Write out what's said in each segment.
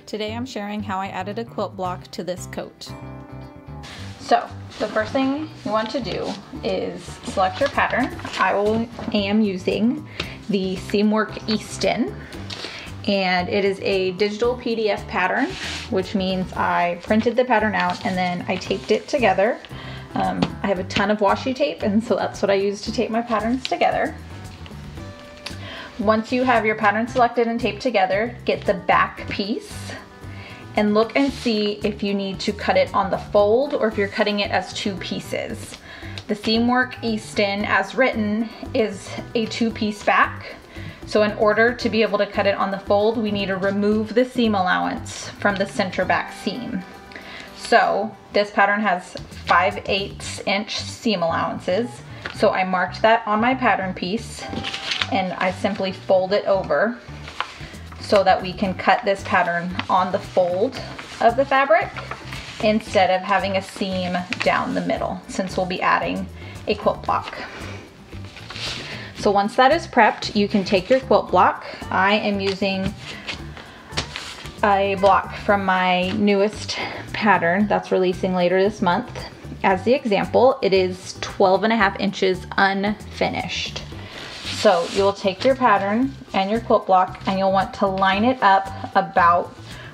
Today I'm sharing how I added a quilt block to this coat. So the first thing you want to do is select your pattern. I am using the Seamwork Easton, and it is a digital PDF pattern, which means I printed the pattern out and then I taped it together. I have a ton of washi tape, and so that's what I use to tape my patterns together. Once you have your pattern selected and taped together, get the back piece and look and see if you need to cut it on the fold or if you're cutting it as two pieces. The Seamwork Easton, as written, is a two-piece back. So in order to be able to cut it on the fold, we need to remove the seam allowance from the center back seam. So this pattern has 5/8 inch seam allowances. So I marked that on my pattern piece and I simply fold it over so that we can cut this pattern on the fold of the fabric instead of having a seam down the middle, since we'll be adding a quilt block. So once that is prepped, you can take your quilt block. I am using a block from my newest pattern that's releasing later this month. As the example, it is 12.5 inches unfinished. So you'll take your pattern and your quilt block and you'll want to line it up about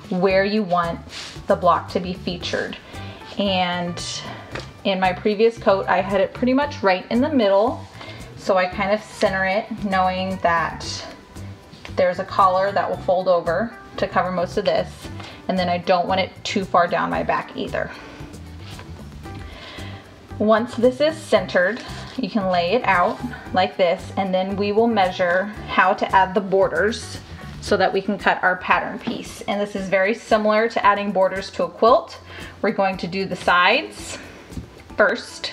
where you want the block to be featured. And in my previous coat, I had it pretty much right in the middle. So I kind of center it, knowing that there's a collar that will fold over to cover most of this. And then I don't want it too far down my back either. Once this is centered, you can lay it out like this, and then we will measure how to add the borders so that we can cut our pattern piece. And this is very similar to adding borders to a quilt. We're going to do the sides first,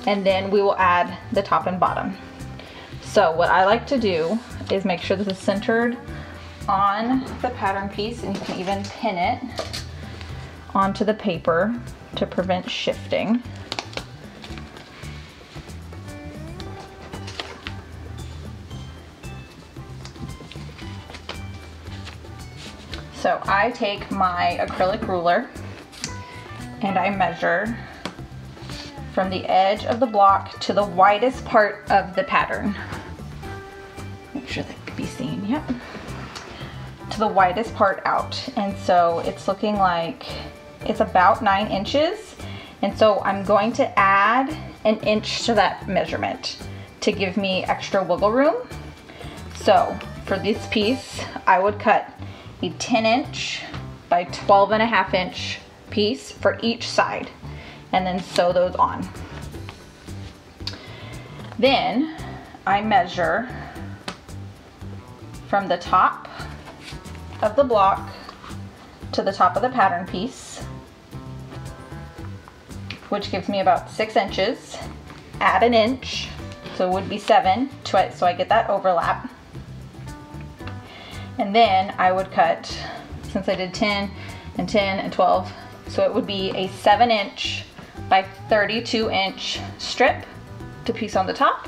and then we will add the top and bottom. So what I like to do is make sure this is centered on the pattern piece, and you can even pin it onto the paper to prevent shifting. So I take my acrylic ruler and I measure from the edge of the block to the widest part of the pattern. Make sure that can be seen, yep. To the widest part out. And so it's looking like it's about 9 inches. And so I'm going to add an inch to that measurement to give me extra wiggle room. So for this piece, I would cut a 10-inch by 12.5 inch piece for each side and then sew those on. Then I measure from the top of the block to the top of the pattern piece, which gives me about 6 inches. Add an inch, so it would be 7, so I get that overlap. And then I would cut, since I did 10 and 10 and 12, so it would be a 7-inch by 32-inch strip to piece on the top.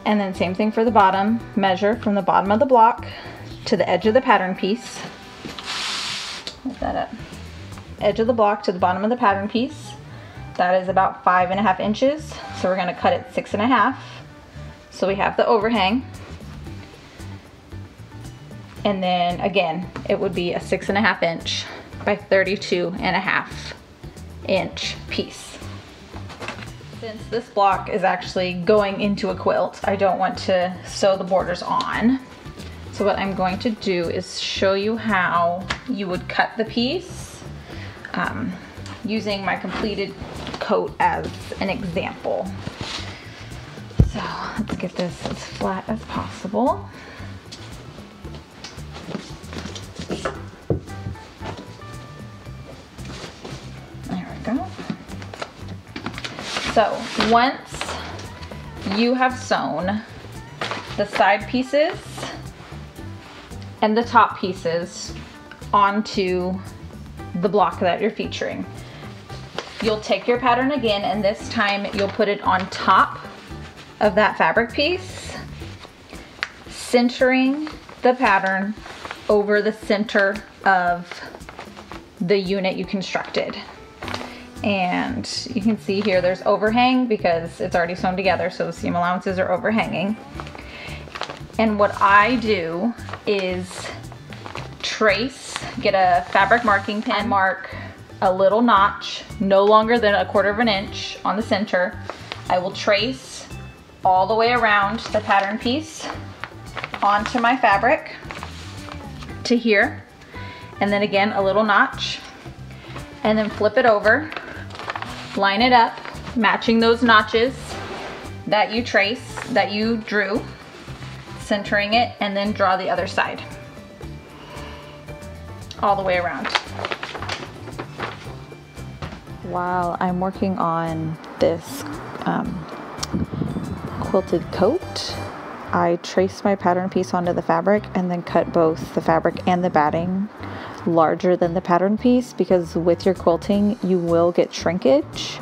And then same thing for the bottom. Measure from the bottom of the block to the edge of the pattern piece. Lift that up. Edge of the block to the bottom of the pattern piece. That is about 5.5 inches. So we're gonna cut it 6.5. So we have the overhang. And then again, it would be a 6.5 inch by 32.5 inch piece. Since this block is actually going into a quilt, I don't want to sew the borders on. So what I'm going to do is show you how you would cut the piece using my completed coat as an example. So let's get this as flat as possible. So once you have sewn the side pieces and the top pieces onto the block that you're featuring, you'll take your pattern again, and this time you'll put it on top of that fabric piece, centering the pattern over the center of the unit you constructed. And you can see here there's overhang because it's already sewn together, so the seam allowances are overhanging. And what I do is trace, get a fabric marking pen, mark a little notch, no longer than 1/4 inch on the center. I will trace all the way around the pattern piece onto my fabric to here, and then again a little notch, and then flip it over, line it up, matching those notches that you drew, centering it, and then draw the other side all the way around. While I'm working on this quilted coat, I trace my pattern piece onto the fabric and then cut both the fabric and the batting larger than the pattern piece, because with your quilting you will get shrinkage.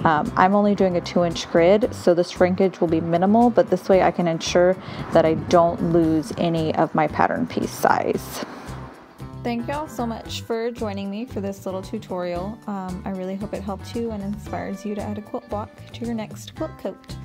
I'm only doing a 2-inch grid, so the shrinkage will be minimal, but this way I can ensure that I don't lose any of my pattern piece size. Thank y'all so much for joining me for this little tutorial. I really hope it helped you and inspires you to add a quilt block to your next quilt coat.